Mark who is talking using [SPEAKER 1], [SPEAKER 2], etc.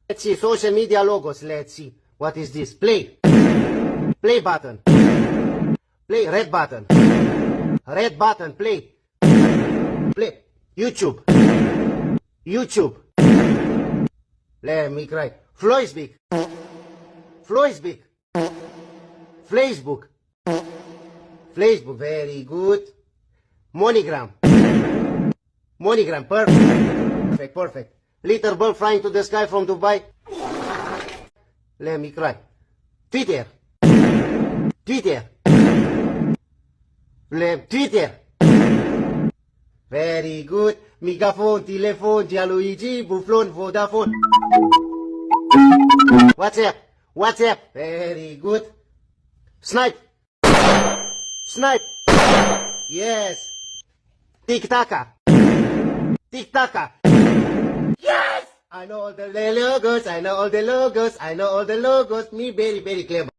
[SPEAKER 1] Let's see, social media logos. Let's see. What is this? Play. Play button. Play, red button. Red button, play. Play. YouTube. YouTube. Let me cry. Floisbeek. Floisbeek. Facebook. Facebook, very good. Monogram. Monogram, perfect. Perfect, perfect. Little bird flying to the sky from Dubai. Let me cry. Twitter. Twitter. Twitter. Very good. Megaphone, telephone, Gianluigi, Buffon, Vodafone. WhatsApp. WhatsApp. Very good. Snipe. Snipe. Yes. Tic-taca. Tic-taca. Yes! I know all the logos. I know all the logos. I know all the logos. Me very, very clever.